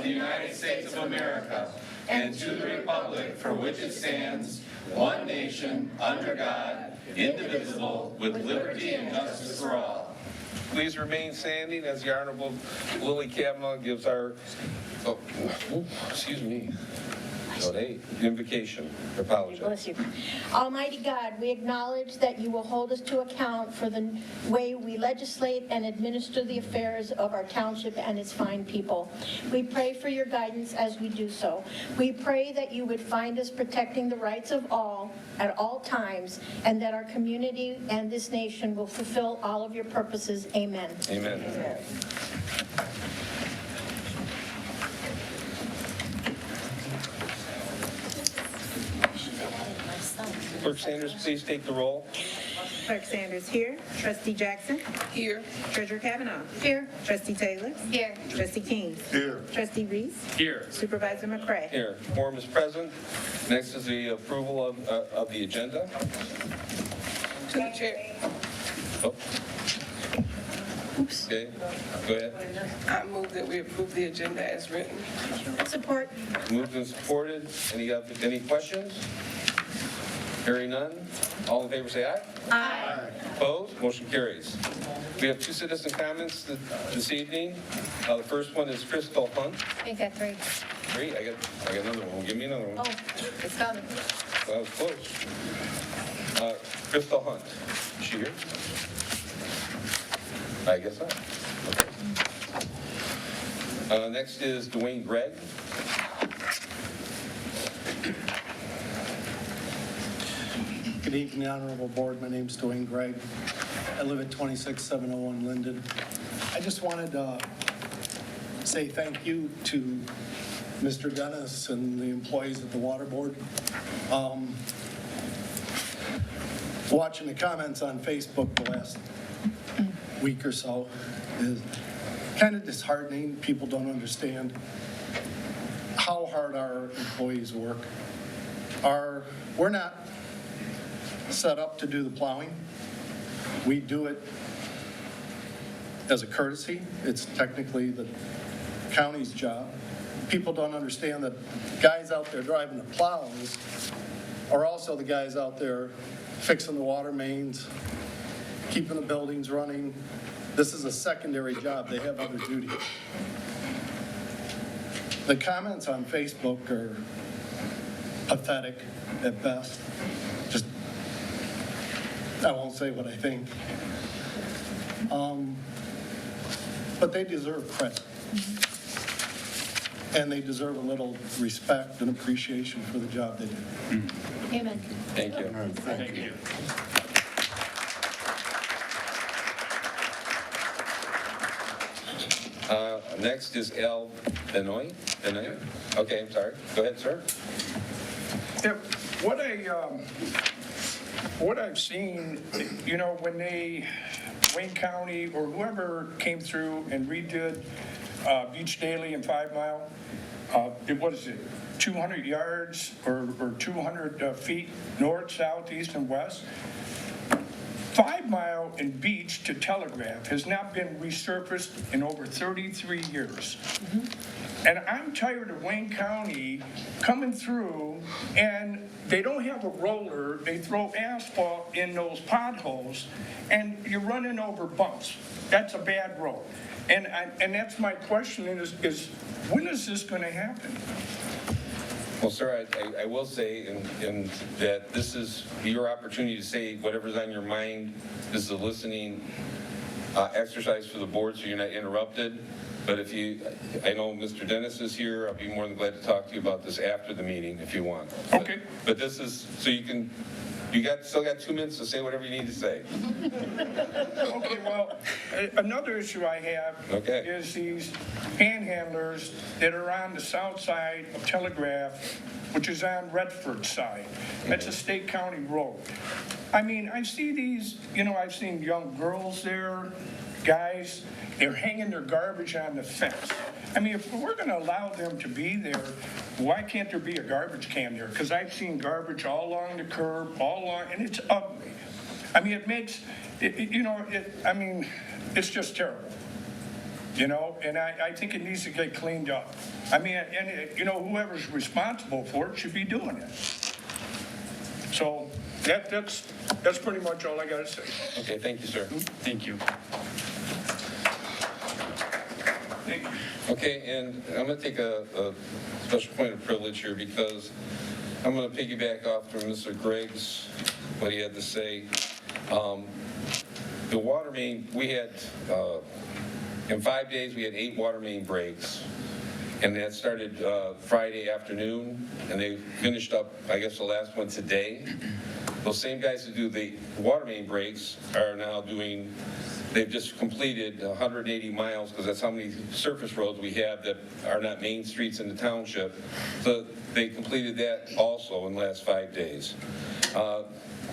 the United States of America and to the republic for which it stands, one nation, under God, indivisible, with liberty and justice for all. Please remain standing as the Honorable Lily Kavanaugh gives our, invocation. I apologize. Bless you. Almighty God, we acknowledge that you will hold us to account for the way we legislate and administer the affairs of our township and its fine people. We pray for your guidance as we do so. We pray that you would find us protecting the rights of all at all times, and that our community and this nation will fulfill all of your purposes. Amen. Amen. Amen. Clerk Sanders, please take the roll. Clerk Sanders here. Trustee Jackson. Here. Treasurer Kavanaugh. Here. Trustee Taylor. Here. Trustee King. Here. Trustee Reese. Here. Supervisor McCray. Here, quorum is present. Next is the approval of the agenda. To the chair. Oh. Okay, go ahead. I move that we approve the agenda as written. Support. Moved and supported. Any questions? Hearing none. All in favor say aye. Aye. Opposed? Motion carries. We have two citizen comments this evening. The first one is Crystal Hunt. Make that three. Three? I got another one. Give me another one. Oh, it's coming. That was close. Crystal Hunt. Is she here? I guess not. Okay. Next is Dwayne Gregg. Good evening, Honorable Board. My name's Dwayne Gregg. I live at 26701 Linden. I just wanted to say thank you to Mr. Dennis and the employees at the Water Board. Watching the comments on Facebook the last week or so is kind of disheartening. People don't understand how hard our employees work. We're not set up to do the plowing. We do it as a courtesy. It's technically the county's job. People don't understand that guys out there driving the plows are also the guys out there fixing the water mains, keeping the buildings running. This is a secondary job. They have other duties. The comments on Facebook are pathetic at best. Just, I won't say what I think. But they deserve credit. And they deserve a little respect and appreciation for the job they do. Amen. Thank you. Thank you. Next is Al Benoit. Okay, I'm sorry. Go ahead, sir. Yeah, what I've seen, you know, when Wayne County or whoever came through and redid Beach Daily and 5 Mile, what is it, 200 yards or 200 feet north, south, east, and west? 5 Mile and Beach to Telegraph has not been resurfaced in over 33 years. And I'm tired of Wayne County coming through and they don't have a roller, they throw asphalt in those potholes and you're running over bumps. That's a bad road. And that's my question is when is this going to happen? Well, sir, I will say in that this is your opportunity to say whatever's on your mind. This is a listening exercise for the board, so you're not interrupted. But I know Mr. Dennis is here. I'll be more than glad to talk to you about this after the meeting if you want. Okay. But this is, so you still got 2 minutes to say whatever you need to say. Okay, well, another issue I have is these panhandlers that are on the south side of Telegraph, which is on Redford side. That's a state county road. I mean, I see these, I've seen young girls there, guys, they're hanging their garbage on the fence. I mean, if we're going to allow them to be there, why can't there be a garbage can there? Because I've seen garbage all along the curb, all along, and it's ugly. I mean, it makes, it's just terrible. you know, and I think it needs to get cleaned up. I mean, and, you know, whoever's responsible for it should be doing it. So that's pretty much all I got to say. Okay, thank you, sir. Thank you. Thank you. Okay, and I'm going to take a special point of privilege here because I'm going to piggyback off from Mr. Greg's, what he had to say. The water main, we had, in 5 days, we had 8 water main breaks. And that started Friday afternoon, and they finished up, I guess, the last one today. Those same guys who do the water main breaks are now doing, they've just completed 180 miles, because that's how many surface roads we have that are not main streets in the township. So they completed that also in the last 5 days.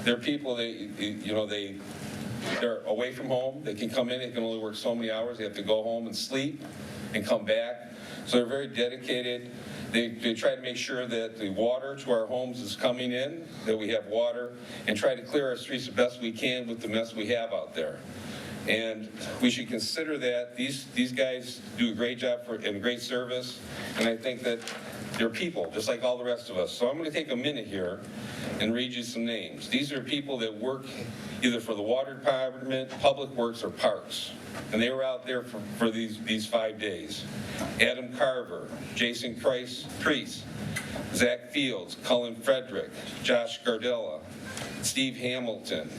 There are people, they're away from home. They can come in, they can only work so many hours. They have to go home and sleep and come back. So they're very dedicated. They try to make sure that the water to our homes is coming in, that we have water, and try to clear our streets the best we can with the mess we have out there. And we should consider that these guys do a great job and great service, and I think that they're people, just like all the rest of us. So I'm going to take a minute here and read you some names. These are people that work either for the water department, public works, or parks. And they were out there for these 5 days. Adam Carver, Jason Priest, Zach Fields, Cullen Frederick, Josh Gardella, Steve Hamilton,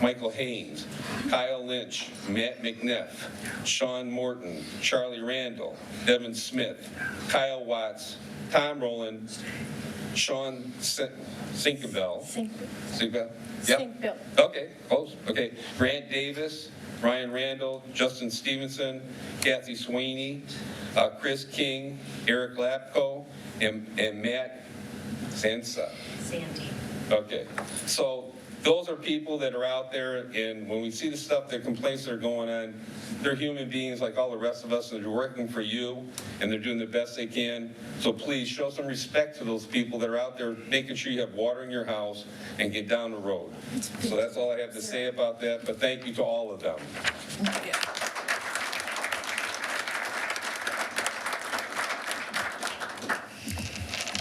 Michael Haynes, Kyle Lynch, Matt McNeff, Sean Morton, Charlie Randall, Devin Smith, Kyle Watts, Tom Rowland, Sean Sinkabel. Sinkabel? Yep. Sinkbill. Okay, close. Okay. Grant Davis, Ryan Randall, Justin Stevenson, Kathy Sweeney, Chris King, Eric Lapko, and Matt Sansa. Sandy. Okay, so those are people that are out there, and when we see the stuff, the complaints that are going on, they're human beings like all the rest of us, and they're working for you, and they're doing the best they can. So please show some respect to those people that are out there making sure you have water in your house and get down the road. So that's all I have to say about that, but thank you to all of them.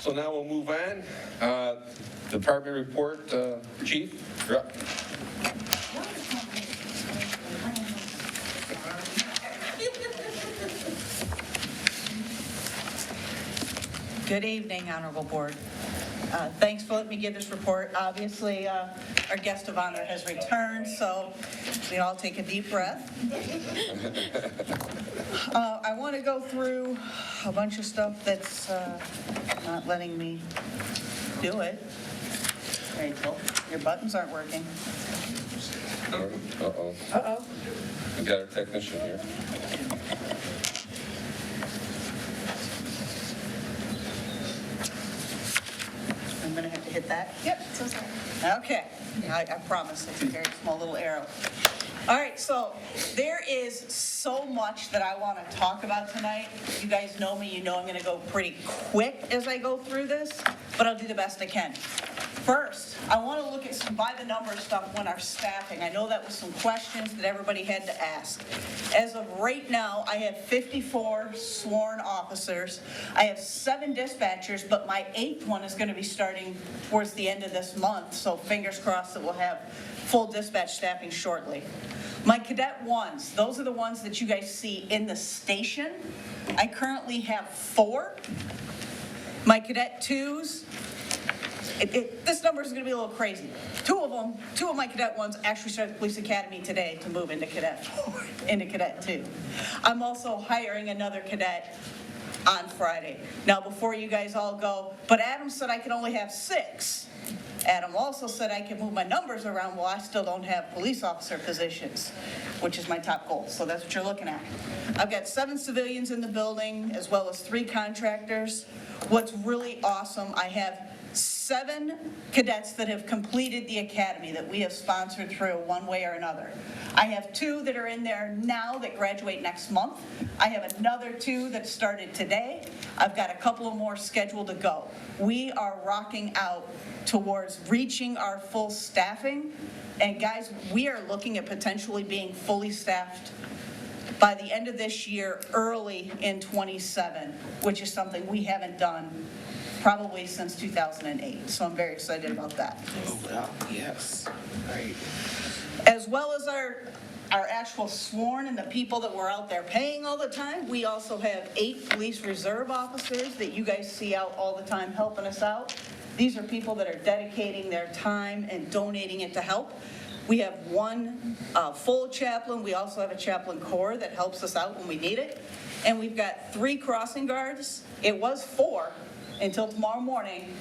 So now we'll move on. Department report, Chief, you're up. Good evening, Honorable Board. Thanks for letting me give this report. Obviously, our guest of honor has returned, so we all take a deep breath. I want to go through a bunch of stuff that's not letting me do it. Rachel, your buttons aren't working. Uh-oh. Uh-oh. We got our technician here. I'm going to have to hit that. Yep, so sorry. Okay, I promise, it's a very small little arrow. All right, so there is so much that I want to talk about tonight. You guys know me, you know I'm going to go pretty quick as I go through this, but I'll do the best I can. First, I want to look at some by-the-numbers stuff on our staffing. I know that was some questions that everybody had to ask. As of right now, I have 54 sworn officers. I have 7 dispatchers, but my 8th one is going to be starting towards the end of this month, so fingers crossed that we'll have full dispatch staffing shortly. My cadet ones, those are the ones that you guys see in the station. I currently have 4. My cadet 2s, this number is going to be a little crazy. 2 of my cadet ones actually started the police academy today to move into cadet 2. I'm also hiring another cadet on Friday. Now, before you guys all go, but Adam said I could only have 6. Adam also said I could move my numbers around. Well, I still don't have police officer positions, which is my top goal. So that's what you're looking at. I've got 7 civilians in the building, as well as 3 contractors. What's really awesome, I have 7 cadets that have completed the academy that we have sponsored through one way or another. I have 2 that are in there now that graduate next month. I have another 2 that started today. I've got a couple of more scheduled to go. We are rocking out towards reaching our full staffing. And guys, we are looking at potentially being fully staffed by the end of this year, early in '27, which is something we haven't done probably since 2008. So I'm very excited about that. Oh, wow, yes, great. As well as our actual sworn and the people that were out there paying all the time, we also have 8 police reserve officers that you guys see out all the time helping us out. These are people that are dedicating their time and donating it to help. We have 1 full chaplain. We also have a chaplain corps that helps us out when we need it. And we've got 3 crossing guards. It was 4 until tomorrow morning,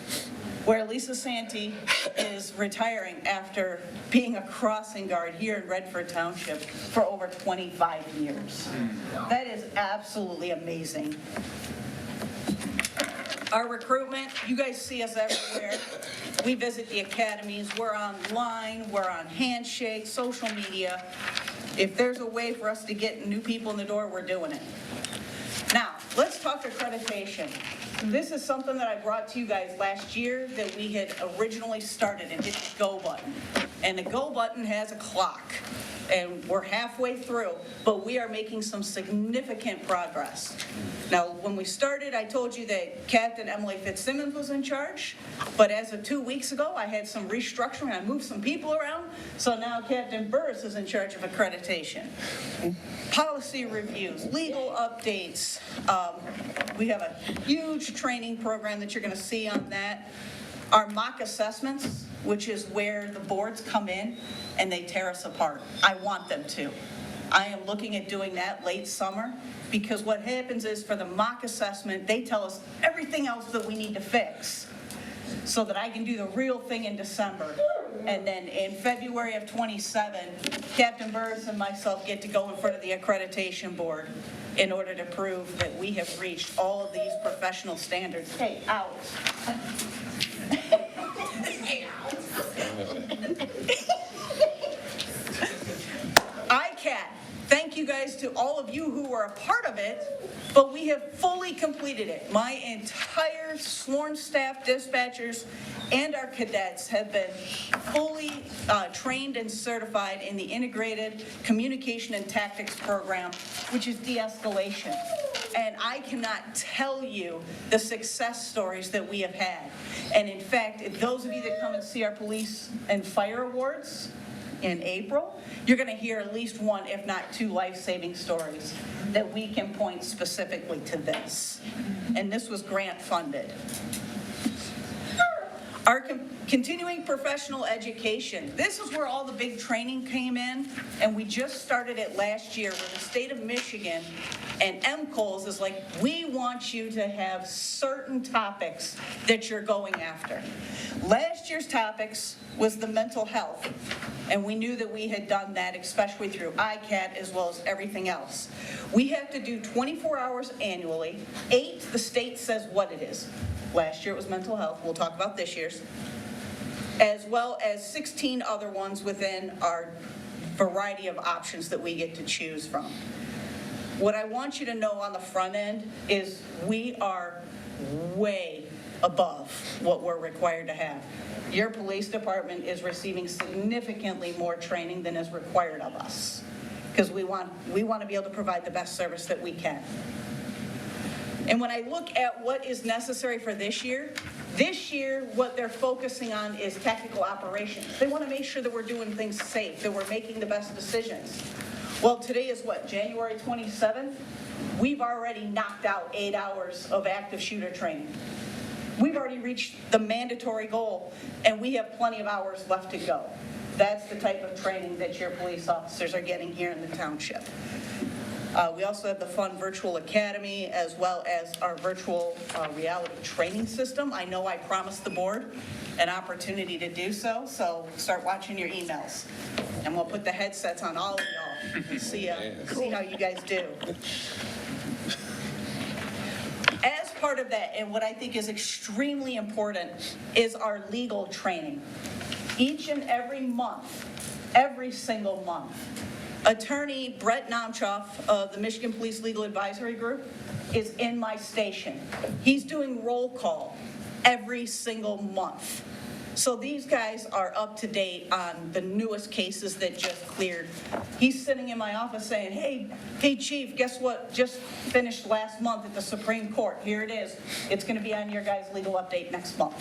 where Lisa Santee is retiring after being a crossing guard here in Redford Township for over 25 years. That is absolutely amazing. Our recruitment, you guys see us everywhere. We visit the academies, we're online, we're on Handshake, social media. If there's a way for us to get new people in the door, we're doing it. Now, let's talk accreditation. This is something that I brought to you guys last year that we had originally started and hit the go button. And the go button has a clock, and we're halfway through, but we are making some significant progress. Now, when we started, I told you that Captain Emily Fitzsimmons was in charge, but as of 2 weeks ago, I had some restructuring, I moved some people around, so now Captain Burris is in charge of accreditation. Policy reviews, legal updates, we have a huge training program that you're gonna see on that. Our mock assessments, which is where the boards come in and they tear us apart. I want them to. I am looking at doing that late summer, because what happens is for the mock assessment, they tell us everything else that we need to fix so that I can do the real thing in December. And then in February of '27, Captain Burris and myself get to go in front of the accreditation board in order to prove that we have reached all of these professional standards. Hey, out. ICAT, thank you guys to all of you who were a part of it, but we have fully completed it. My entire sworn staff, dispatchers, and our cadets have been fully trained and certified in the Integrated Communication and Tactics Program, which is de-escalation. And I cannot tell you the success stories that we have had. And in fact, if those of you that come and see our police and fire awards in April, you're going to hear at least 1, if not 2, life-saving stories that we can point specifically to this. And this was grant funded. Our continuing professional education. This is where all the big training came in, and we just started it last year with the state of Michigan, and MCOLS is like, we want you to have certain topics that you're going after. Last year's topics was the mental health, and we knew that we had done that, especially through ICAT as well as everything else. We have to do 24 hours annually. 8, the state says what it is. Last year it was mental health. We'll talk about this year's. As well as 16 other ones within our variety of options that we get to choose from. What I want you to know on the front end is we are way above what we're required to have. Your police department is receiving significantly more training than is required of us, because we want to be able to provide the best service that we can. And when I look at what is necessary for this year, what they're focusing on is tactical operations. They want to make sure that we're doing things safe, that we're making the best decisions. Well, today is what, January 27th? We've already knocked out 8 hours of active shooter training. We've already reached the mandatory goal, and we have plenty of hours left to go. That's the type of training that your police officers are getting here in the township. We also have the Fun Virtual Academy, as well as our virtual reality training system. I know I promised the board an opportunity to do so, so start watching your emails. And we'll put the headsets on all of y'all and see how you guys do. As part of that, and what I think is extremely important, is our legal training. Each and every month, every single month, Attorney Brett Nomchoff of the Michigan Police Legal Advisory Group is in my station. He's doing roll call every single month. So these guys are up to date on the newest cases that just cleared. He's sitting in my office saying, hey, Chief, guess what just finished last month at the Supreme Court? Here it is. It's going to be on your guys' legal update next month.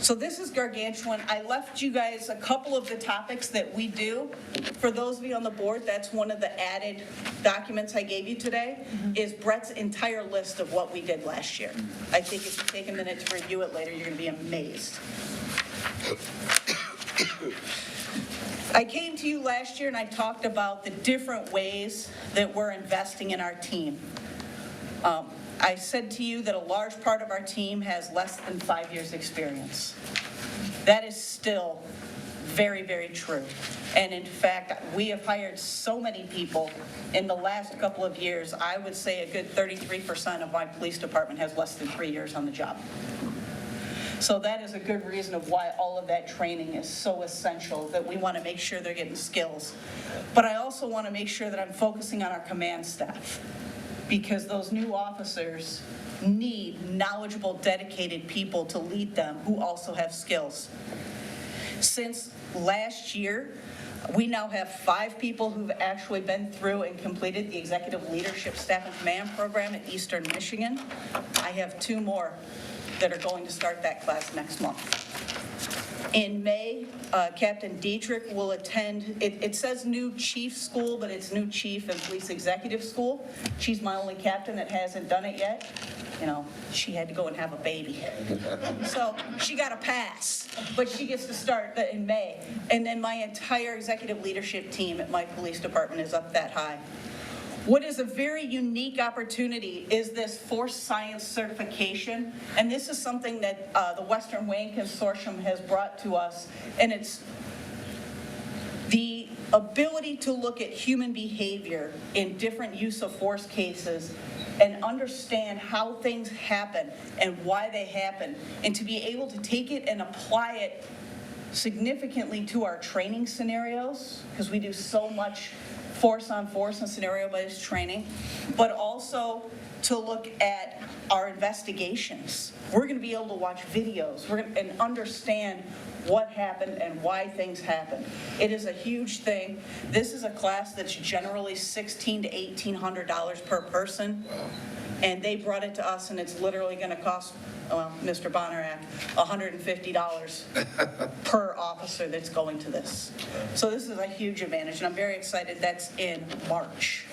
So this is gargantuan. I left you guys a couple of the topics that we do. For those of you on the board, that's one of the added documents I gave you today, is Brett's entire list of what we did last year. I think if you take a minute to review it later, you're going to be amazed. I came to you last year and I talked about the different ways that we're investing in our team. I said to you that a large part of our team has less than 5 years' experience. That is still very, very true. And in fact, we have hired so many people in the last couple of years, I would say a good 33% of my police department has less than 3 years on the job. So that is a good reason of why all of that training is so essential, that we want to make sure they're getting skills. But I also want to make sure that I'm focusing on our command staff, because those new officers need knowledgeable, dedicated people to lead them who also have skills. Since last year, we now have 5 people who've actually been through and completed the Executive Leadership Staff and Command Program at Eastern Michigan. I have 2 more that are going to start that class next month. In May, Captain Dietrich will attend, it says new chief school, but it's new chief and police executive school. She's my only captain that hasn't done it yet. You know, she had to go and have a baby. So she got a pass, but she gets to start in May. And then my entire executive leadership team at my police department is up that high. What is a very unique opportunity is this Force Science certification, and this is something that the Western Wayne Consortium has brought to us, and it's the ability to look at human behavior in different use of force cases and understand how things happen and why they happen, and to be able to take it and apply it significantly to our training scenarios, because we do so much force on force and scenario-based training, but also to look at our investigations. We're going to be able to watch videos and understand what happened and why things happen. It is a huge thing. This is a class that's generally $1,600 to $1,800 per person, and they brought it to us, and it's literally going to cost, Mr. Bonarak, $150 per officer that's going to this. So this is a huge advantage, and I'm very excited. That's in March.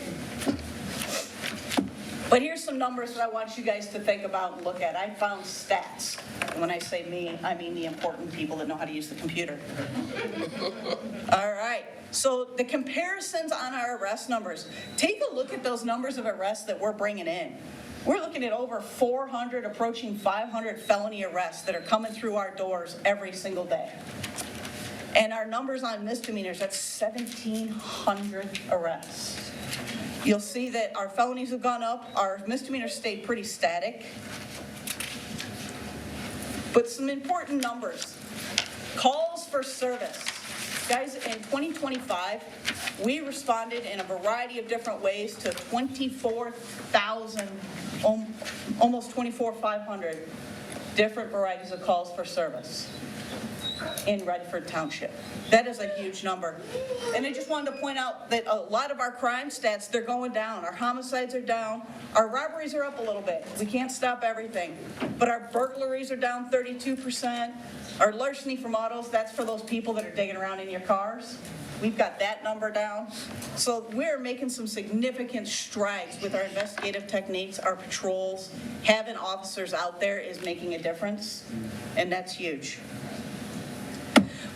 But here's some numbers that I want you guys to think about and look at. I found stats. And when I say me, I mean the important people that know how to use the computer. All right. So the comparisons on our arrest numbers. Take a look at those numbers of arrests that we're bringing in. We're looking at over 400, approaching 500 felony arrests that are coming through our doors every single day. And our numbers on misdemeanors, that's 1,700 arrests. You'll see that our felonies have gone up, our misdemeanors stayed pretty static. But some important numbers. Calls for service. Guys, in 2025, we responded in a variety of different ways to 24,000, almost 24,500 different varieties of calls for service in Redford Township. That is a huge number. And I just wanted to point out that a lot of our crime stats, they're going down. Our homicides are down. Our robberies are up a little bit. We can't stop everything. But our burglaries are down 32%. Our larceny from autos, that's for those people that are digging around in your cars. We've got that number down. So we're making some significant strides with our investigative techniques, our patrols. Having officers out there is making a difference, and that's huge.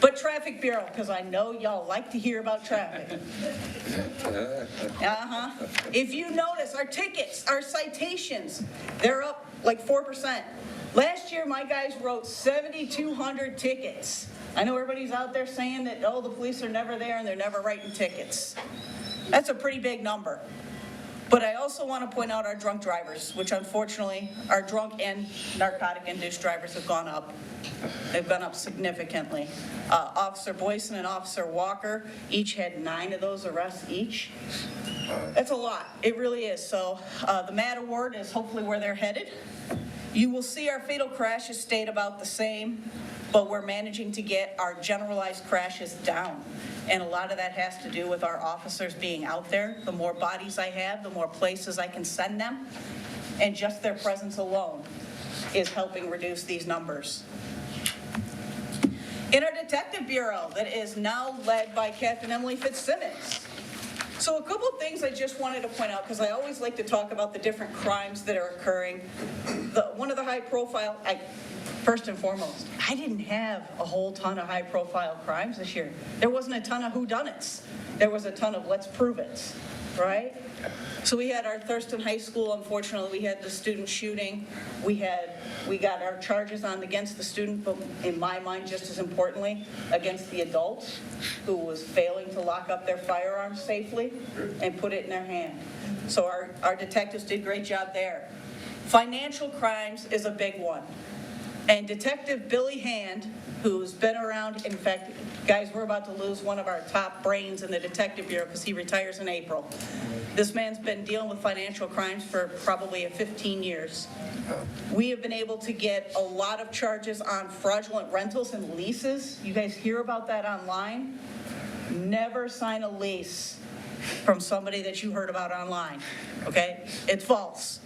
But Traffic Bureau, because I know y'all like to hear about traffic. If you notice, our tickets, our citations, they're up like 4%. Last year, my guys wrote 7,200 tickets. I know everybody's out there saying that, oh, the police are never there and they're never writing tickets. That's a pretty big number. But I also want to point out our drunk drivers, which unfortunately, our drunk and narcotic-induced drivers have gone up. They've gone up significantly. Officer Boyson and Officer Walker each had 9 of those arrests each. That's a lot. It really is. So the MAD award is hopefully where they're headed. You will see our fatal crashes stayed about the same. but we're managing to get our generalized crashes down. And a lot of that has to do with our officers being out there. The more bodies I have, the more places I can send them. And just their presence alone is helping reduce these numbers. In our Detective Bureau, that is now led by Captain Emily Fitzsimmons. So a couple of things I just wanted to point out, because I always like to talk about the different crimes that are occurring. One of the high profile, first and foremost, I didn't have a whole ton of high profile crimes this year. There wasn't a ton of whodunits. There was a ton of let's prove it, right? So we had our Thurston High School, unfortunately, we had the student shooting. We got our charges on against the student, but in my mind, just as importantly, against the adult who was failing to lock up their firearms safely and put it in their hand. So our detectives did a great job there. Financial crimes is a big one. And Detective Billy Hand, who's been around, in fact, guys, we're about to lose one of our top brains in the Detective Bureau because he retires in April. This man's been dealing with financial crimes for probably 15 years. We have been able to get a lot of charges on fraudulent rentals and leases. You guys hear about that online? Never sign a lease from somebody that you heard about online, okay? It's false.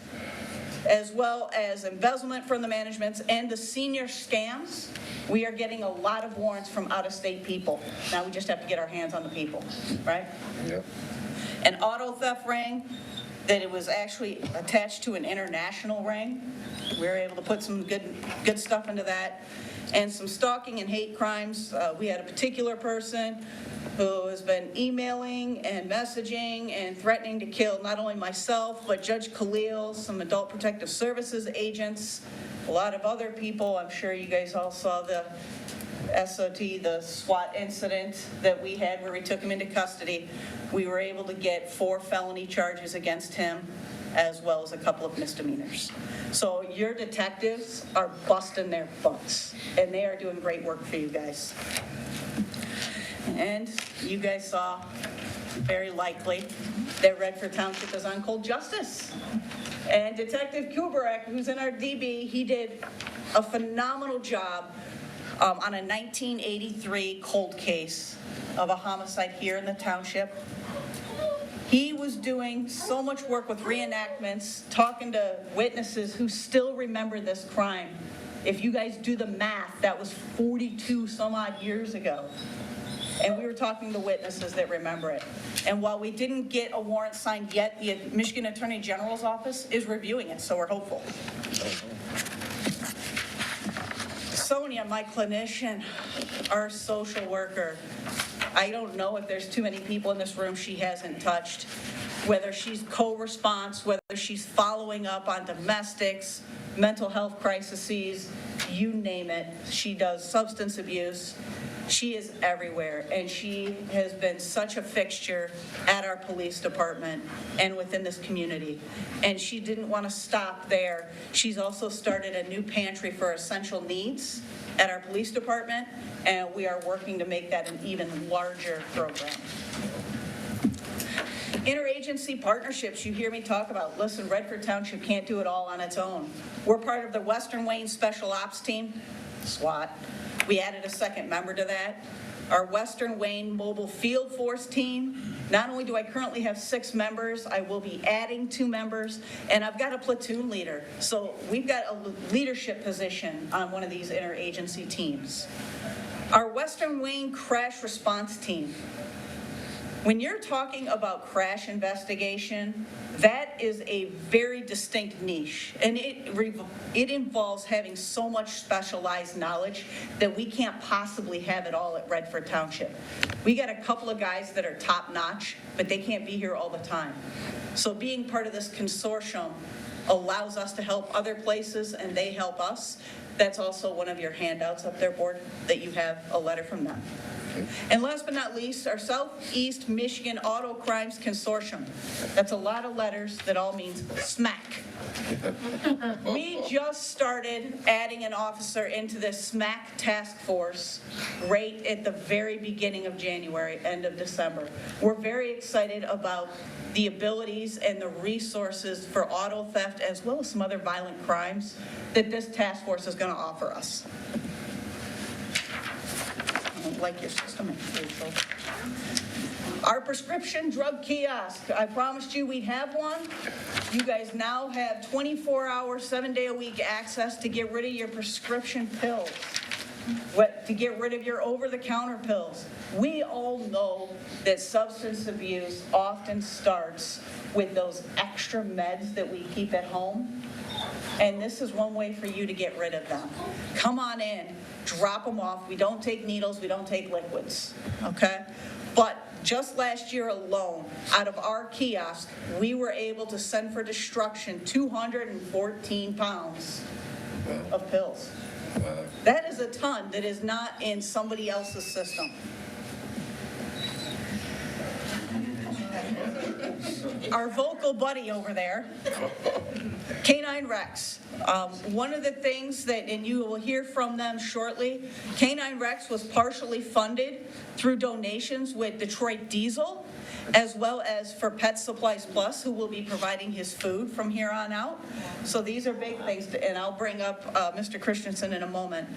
As well as embezzlement from the managements and the senior scams. We are getting a lot of warrants from out-of-state people. Now we just have to get our hands on the people, right? Yep. An auto theft ring that it was actually attached to an international ring. We were able to put some good stuff into that. And some stalking and hate crimes. We had a particular person who has been emailing and messaging and threatening to kill not only myself, but Judge Khalil, some Adult Protective Services agents, a lot of other people. I'm sure you guys all saw the SOT, the SWAT incident that we had where we took him into custody. We were able to get 4 felony charges against him, as well as a couple of misdemeanors. So your detectives are busting their butts, and they are doing great work for you guys. And you guys saw, very likely, that Redford Township is on cold justice. And Detective Kubarak, who's in our DB, he did a phenomenal job on a 1983 cold case of a homicide here in the township. He was doing so much work with reenactments, talking to witnesses who still remember this crime. If you guys do the math, that was 42 some odd years ago. And we were talking to witnesses that remember it. And while we didn't get a warrant signed yet, the Michigan Attorney General's office is reviewing it, so we're hopeful. Sonia, my clinician, our social worker, I don't know if there's too many people in this room she hasn't touched, whether she's co-response, whether she's following up on domestics, mental health crises, you name it. She does substance abuse. She is everywhere, and she has been such a fixture at our police department and within this community. And she didn't want to stop there. She's also started a new pantry for essential needs at our police department, and we are working to make that an even larger program. Interagency partnerships, you hear me talk about. Listen, Redford Township can't do it all on its own. We're part of the Western Wayne Special Ops Team, SWAT. We added a second member to that. Our Western Wayne Mobile Field Force Team. Not only do I currently have 6 members, I will be adding 2 members, and I've got a platoon leader. So we've got a leadership position on one of these interagency teams. Our Western Wayne Crash Response Team. When you're talking about crash investigation, that is a very distinct niche, and it involves having so much specialized knowledge that we can't possibly have it all at Redford Township. We got a couple of guys that are top-notch, but they can't be here all the time. So being part of this consortium allows us to help other places, and they help us. That's also one of your handouts up there, board, that you have a letter from them. And last but not least, our Southeast Michigan Auto Crimes Consortium. That's a lot of letters that all means SMAC. We just started adding an officer into this SMAC task force right at the very beginning of January, end of December. We're very excited about the abilities and the resources for auto theft as well as some other violent crimes that this task force is going to offer us. don't like your system. Rachel. Our prescription drug kiosk, I promised you we'd have one. You guys now have 24-hour, 7-day-a-week access to get rid of your prescription pills, to get rid of your over-the-counter pills. We all know that substance abuse often starts with those extra meds that we keep at home, and this is one way for you to get rid of them. Come on in, drop them off. We don't take needles, we don't take liquids, okay? But just last year alone, out of our kiosk, we were able to send for destruction 214 pounds of pills. That is a ton that is not in somebody else's system. Our vocal buddy over there, Canine Rex. One of the things that, and you will hear from them shortly, Canine Rex was partially funded through donations with Detroit Diesel, as well as for Pet Supplies Plus, who will be providing his food from here on out. So these are big things, and I'll bring up Mr. Christensen in a moment.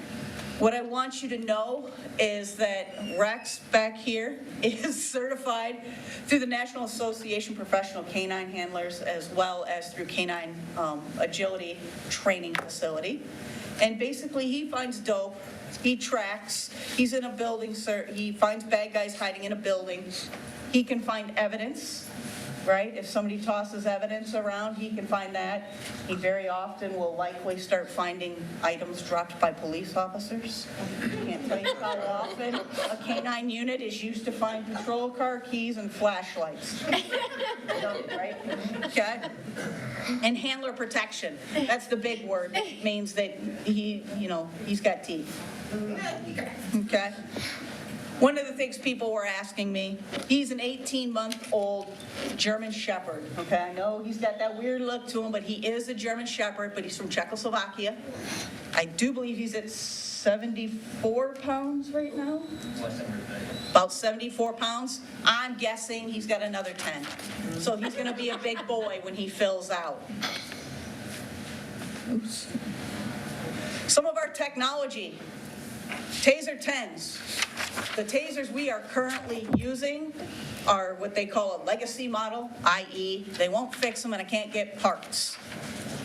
What I want you to know is that Rex back here is certified through the National Association of Professional Canine Handlers, as well as through Canine Agility Training Facility. And basically, he finds dope, he tracks, he's in a building, he finds bad guys hiding in a building. He can find evidence, right? If somebody tosses evidence around, he can find that. He very often will likely start finding items dropped by police officers. Can't tell you how often a canine unit is used to find patrol car keys and flashlights. Right? Okay? And handler protection. That's the big word. It means that he's got teeth. Okay? One of the things people were asking me, he's an 18-month-old German Shepherd, okay? I know he's got that weird look to him, but he is a German Shepherd, but he's from Czechoslovakia. I do believe he's at 74 pounds right now? About 74 pounds. I'm guessing he's got another 10. So he's going to be a big boy when he fills out. Oops. Some of our technology, Taser 10s. The tasers we are currently using are what they call a legacy model, i.e. they won't fix them and I can't get parts.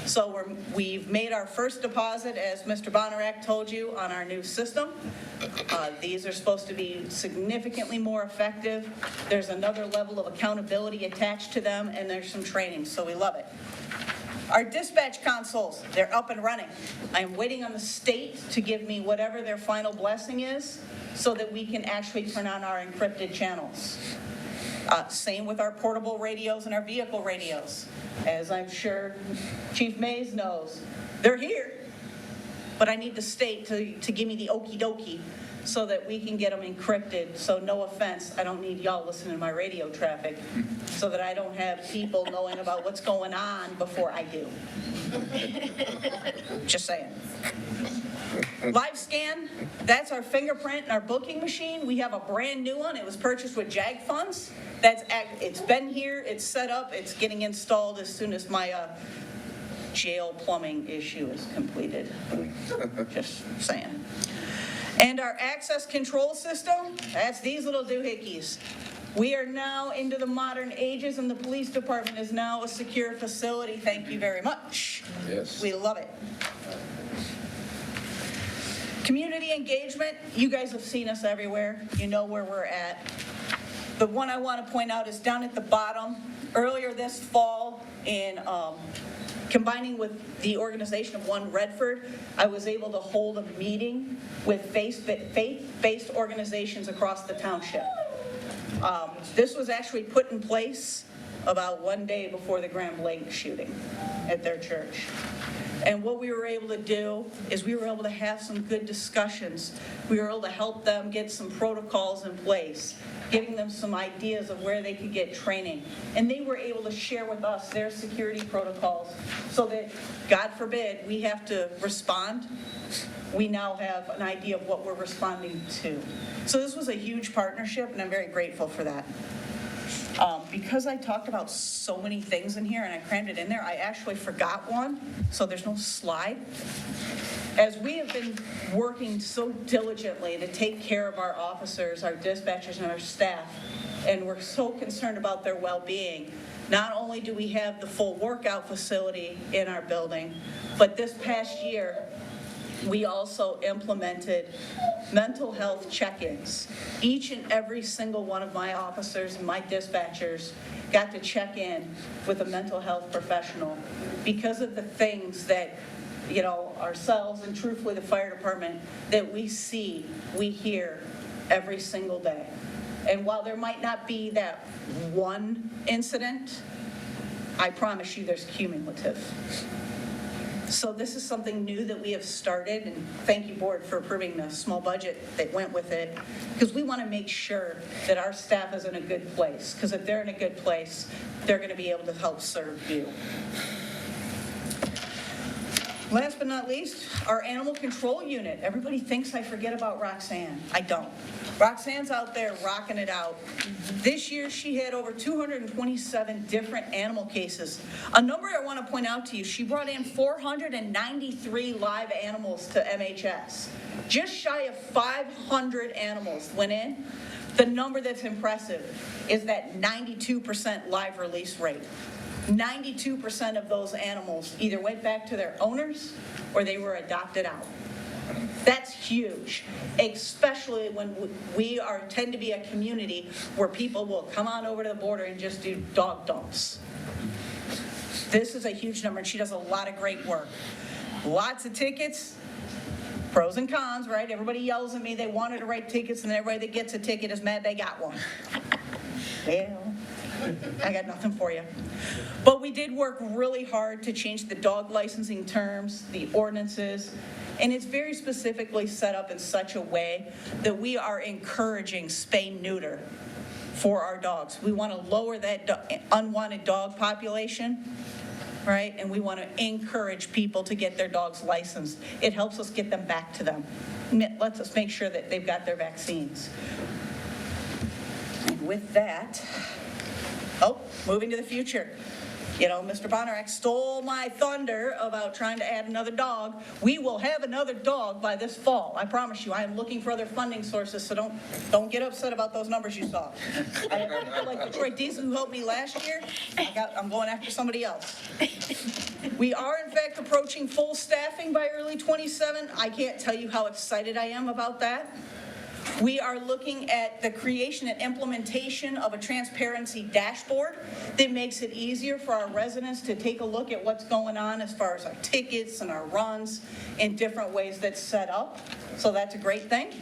So we've made our first deposit, as Mr. Bonerack told you, on our new system. These are supposed to be significantly more effective. There's another level of accountability attached to them, and there's some training, so we love it. Our dispatch consoles, they're up and running. I am waiting on the state to give me whatever their final blessing is so that we can actually turn on our encrypted channels. Same with our portable radios and our vehicle radios. As I'm sure Chief Mays knows, they're here, but I need the state to give me the okie dokie so that we can get them encrypted. So no offense, I don't need y'all listening to my radio traffic so that I don't have people knowing about what's going on before I do. Just saying. Live scan, that's our fingerprint and our booking machine. We have a brand new one. It was purchased with JAG funds. It's been here, it's set up, it's getting installed as soon as my jail plumbing issue is completed. Just saying. And our access control system, that's these little doohickeys. We are now into the modern ages, and the police department is now a secure facility. Thank you very much. Yes. We love it. Community engagement, you guys have seen us everywhere. You know where we're at. The one I want to point out is down at the bottom. Earlier this fall, in combining with the organization of One Redford, I was able to hold a meeting with faith-based organizations across the township. This was actually put in place about one day before the Grand Blanc shooting at their church. And what we were able to do is we were able to have some good discussions. We were able to help them get some protocols in place, giving them some ideas of where they could get training. And they were able to share with us their security protocols so that, God forbid, we have to respond. We now have an idea of what we're responding to. So this was a huge partnership, and I'm very grateful for that. Because I talked about so many things in here and I crammed it in there, I actually forgot one, so there's no slide. As we have been working so diligently to take care of our officers, our dispatchers, and our staff, and we're so concerned about their well-being, not only do we have the full workout facility in our building, but this past year, we also implemented mental health check-ins. Each and every single one of my officers and my dispatchers got to check in with a mental health professional because of the things that, you know, ourselves and truthfully the fire department, that we see, we hear every single day. And while there might not be that one incident, I promise you there's cumulative. So this is something new that we have started, and thank you, board, for approving the small budget that went with it, because we want to make sure that our staff is in a good place, because if they're in a good place, they're going to be able to help serve you. Last but not least, our animal control unit. Everybody thinks I forget about Roxanne. I don't. Roxanne's out there rocking it out. This year, she had over 227 different animal cases. A number I want to point out to you, she brought in 493 live animals to MHS. Just shy of 500 animals went in. The number that's impressive is that 92% live release rate. 92% of those animals either went back to their owners or they were adopted out. That's huge, especially when we tend to be a community where people will come on over to the border and just do dog dumps. This is a huge number, and she does a lot of great work. Lots of tickets, pros and cons, right? Everybody yells at me they wanted to write tickets, and everybody that gets a ticket is mad they got one. Well, I got nothing for you. But we did work really hard to change the dog licensing terms, the ordinances, and it's very specifically set up in such a way that we are encouraging spay-neuter for our dogs. We want to lower that unwanted dog population, right? And we want to encourage people to get their dogs licensed. It helps us get them back to them. It lets us make sure that they've got their vaccines. And with that, moving to the future. You know, Mr. Bonner stole my thunder about trying to add another dog. We will have another dog by this fall. I promise you. I am looking for other funding sources, so don't get upset about those numbers you saw. Like Detroit Diesel, who helped me last year, I'm going after somebody else. We are, in fact, approaching full staffing by early 27. I can't tell you how excited I am about that. We are looking at the creation and implementation of a transparency dashboard that makes it easier for our residents to take a look at what's going on as far as our tickets and our runs in different ways that's set up. So that's a great thing.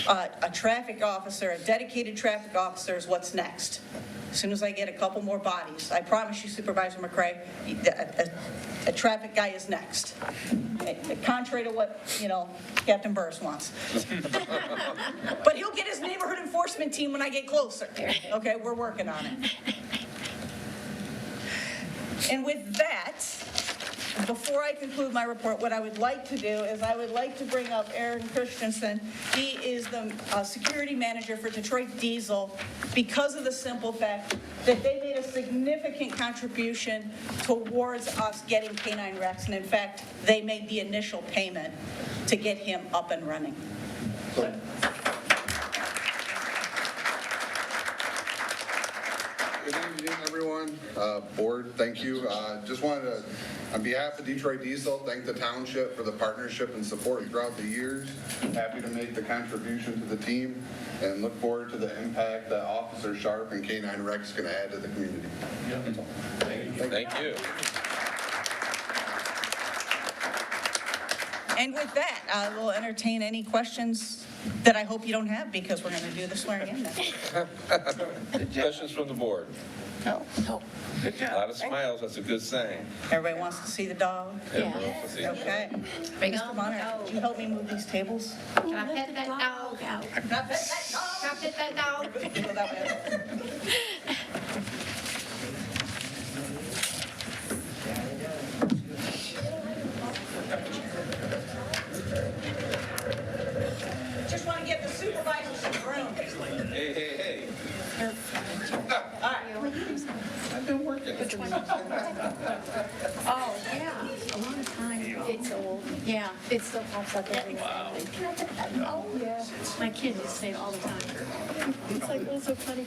A traffic officer, a dedicated traffic officer is what's next. As soon as I get a couple more bodies, I promise you, Supervisor McCray, a traffic guy is next. Contrary to what, Captain Burris wants. But he'll get his neighborhood enforcement team when I get closer. Okay, we're working on it. And with that, before I conclude my report, what I would like to do is I would like to bring up Aaron Christensen. He is the security manager for Detroit Diesel, because of the simple fact that they made a significant contribution towards us getting K9 Rex. And in fact, they made the initial payment to get him up and running. Good evening, everyone. Board, thank you. Just wanted to, on behalf of Detroit Diesel, thank the township for the partnership and support throughout the years. Happy to make the contribution to the team and look forward to the impact that Officer Sharp and K9 Rex can add to the community. Thank you. And with that, I will entertain any questions that I hope you don't have, because we're going to do the swearing in now. Questions from the board? No. Good A job. lot of smiles, that's a good sign. Everybody wants to see the dog? Everyone wants to see it. Okay. Mr. Bonner, can you help me move these tables? Can I pet that dog out? Can I pet that dog? Can I pet that dog? Go that way. Just want to get the supervisor some room. Hey, hey, hey. Oh, yeah, a long time. It's old. Yeah, it still pops up every now and then. Can I get that? Oh, yeah. My kids used to say it all the time. It's like, oh, so funny.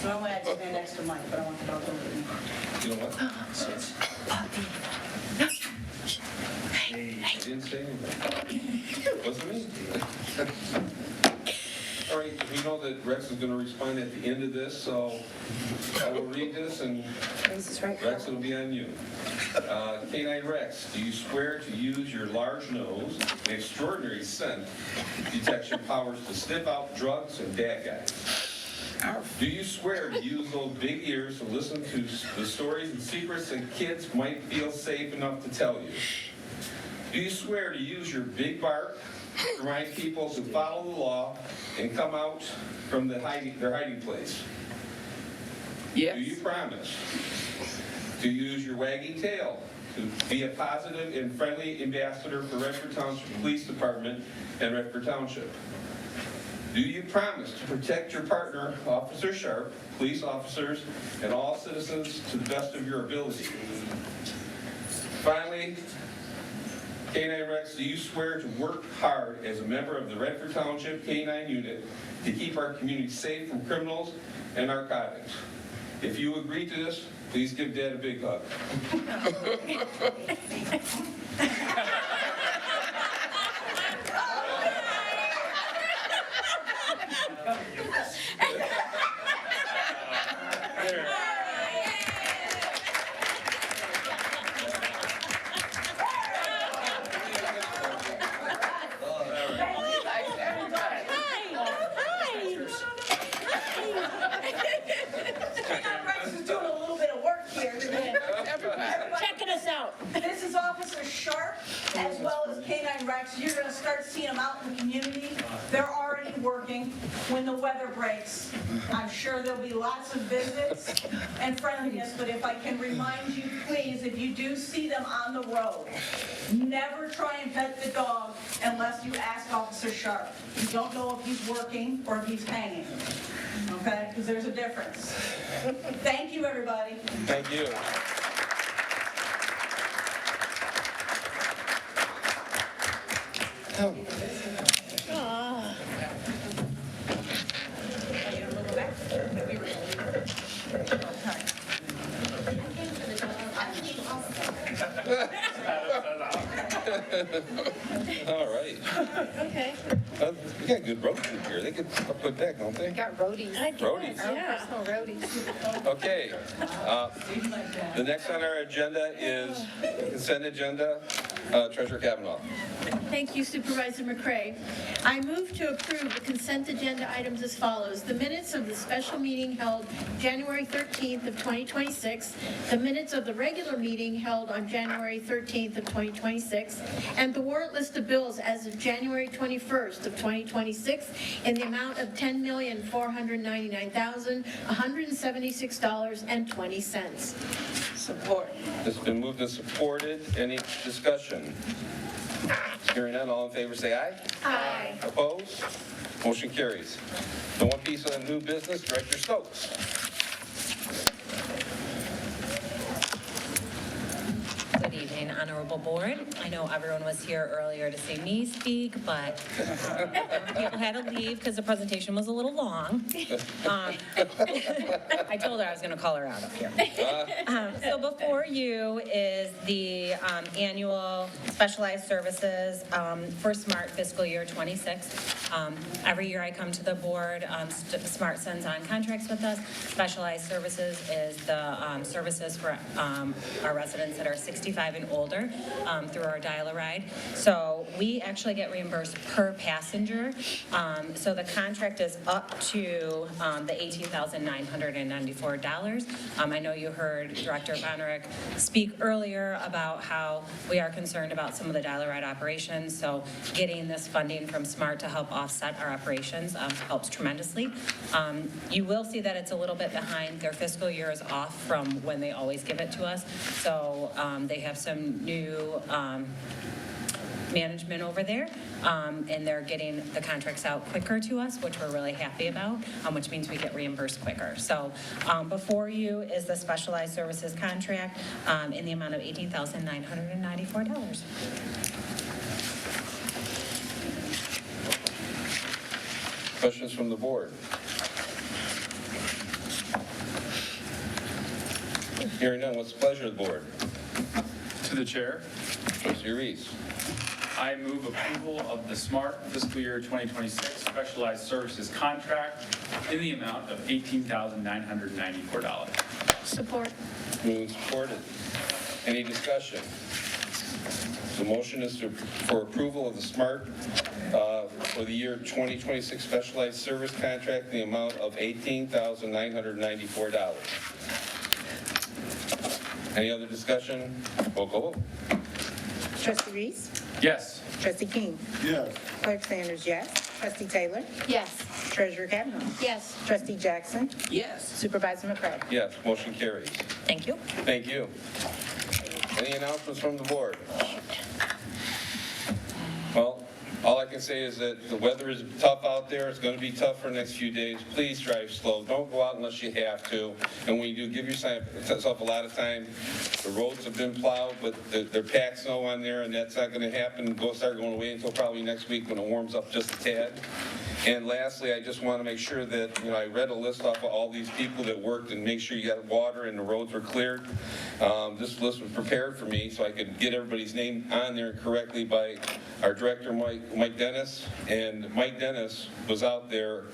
Normally I stand next to Mike, but I want to talk over you. You know what? I didn't say anything. Wasn't me. All right, we know that Rex is going to respond at the end of this, so I will read this, and Rex, it'll be on you. K-9 Rex, do you swear to use your large nose and extraordinary scent detection powers to sniff out drugs and bad guys? Do you swear to use those big ears to listen to the stories and secrets that kids might feel safe enough to tell you? Do you swear to use your big bark to remind people to follow the law and come out from their hiding place? Yes. Do you promise to use your wagging tail to be a positive and friendly ambassador for Redford Township Police Department and Redford Township? Do you promise to protect your partner, Officer Sharp, police officers, and all citizens to the best of your ability? Finally, K-9 Rex, do you swear to work hard as a member of the Redford Township K-9 unit to keep our community safe from criminals and narcotics? If you agree to this, please give Dad a big hug. Rex is doing a little bit of work here. Checking us out. This is Officer Sharp, as well as K-9 Rex. You're going to start seeing them out in the community. They're already working when the weather breaks. I'm sure there'll be lots of visits and friendliness, but if I can remind you, please, if you do see them on the road, never try and pet the dog unless you ask Officer Sharp. You don't know if he's working or if he's hanging, okay? Because there's a difference. Thank you, everybody. Thank you. All right. Okay. We got good road group here. They could put that, don't they? Got roadies. Roadies. Yeah. Personal roadies. Okay. The next on our agenda is the consent agenda. Treasurer Kavanaugh. Thank you, Supervisor McCray. I move to approve the consent agenda items as follows. The minutes of the special meeting held January 13th of 2026, the minutes of the regular meeting held on January 13th of 2026, and the warrant list of bills as of January 21st of 2026 in the amount of $10,499,176.20. Support. It's been moved and supported. Any discussion? Hearing none, all in favor say aye. Aye. Opposed? Motion carries. The one piece of new business, Director Stokes. Good evening, Honorable Board. I know everyone was here earlier to see me speak, but people had to leave because the presentation was a little long. I told her I was going to call her out up here. So before you is the annual specialized services for SMART fiscal year 26. Every year I come to the board, SMART sends on contracts with us. Specialized services is the services for our residents that are 65 and older through our Dial-A-Ride. So we actually get reimbursed per passenger. So the contract is up to the $18,994. I know you heard Director Bonerick speak earlier about how we are concerned about some of the Dial-A-Ride operations. So getting this funding from SMART to help offset our operations helps tremendously. You will see that it's a little bit behind. Their fiscal year is off from when they always give it to us. So they have some new management over there. and they're getting the contracts out quicker to us, which we're really happy about, which means we get reimbursed quicker. So before you is the specialized services contract in the amount of $18,994. Questions from the board? Hearing none, what's the pleasure of the board? To the chair, Trustee Reese. I move approval of the SMART fiscal year 2026 specialized services contract in the amount of $18,994. Support. Moved and supported. Any discussion? The motion is for approval of the SMART for the year 2026 specialized service contract in the amount of $18,994. Any other discussion? Roll call vote. Trustee Reese. Yes. Trustee King. Yes. Clerk Sanders, yes. Trustee Taylor. Yes. Treasurer Kavanaugh. Yes. Trustee Jackson. Yes. Supervisor McCray. Yes, motion carries. Thank you. Thank you. Any announcements from the board? Well, all I can say is that the weather is tough out there. It's going to be tough for the next few days. Please drive slow. Don't go out unless you have to. And when you do, give yourself a lot of time. The roads have been plowed, but they're packed snow on there, and that's not going to happen. Start going away until probably next week when it warms up just a tad. And lastly, I just want to make sure that, I read a list off of all these people that worked and make sure you got water and the roads were cleared. This list was prepared for me so I could get everybody's name on there correctly by our director, Mike Dennis. And Mike Dennis was out there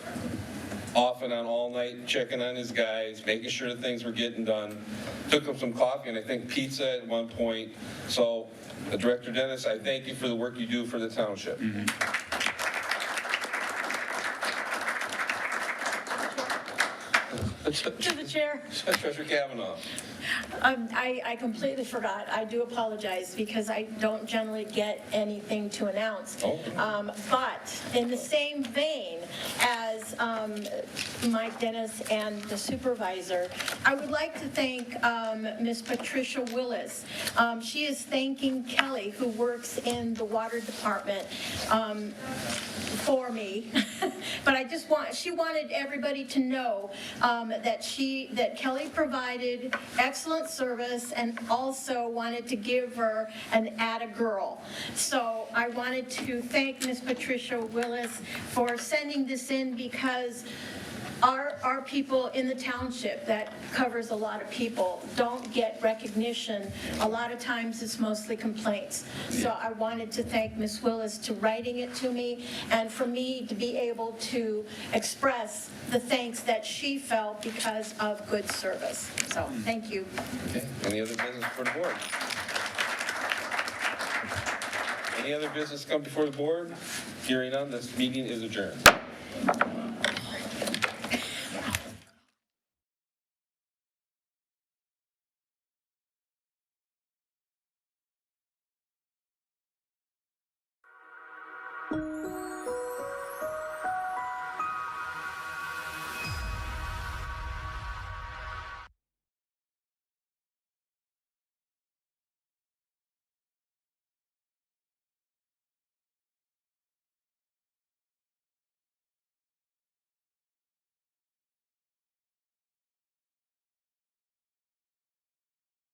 off and on all night, checking on his guys, making sure that things were getting done. Took him some coffee and I think pizza at one point. So, Director Dennis, I thank you for the work you do for the township. To the chair. Treasurer Kavanaugh. I completely forgot. I do apologize because I don't generally get anything to announce. Oh. But in the same vein as Mike Dennis and the supervisor, I would like to thank Ms. Patricia Willis. She is thanking Kelly, who works in the water department, for me. But she wanted everybody to know that Kelly provided excellent service and also wanted to give her an atta girl. So I wanted to thank Ms. Patricia Willis for sending this in because our people in the township, that covers a lot of people, don't get recognition. A lot of times it's mostly complaints. So I wanted to thank Ms. Willis to writing it to me and for me to be able to express the thanks that she felt because of good service. So thank you. Okay. Any other business for the board? Any other business come before the board? Hearing none, this meeting is adjourned.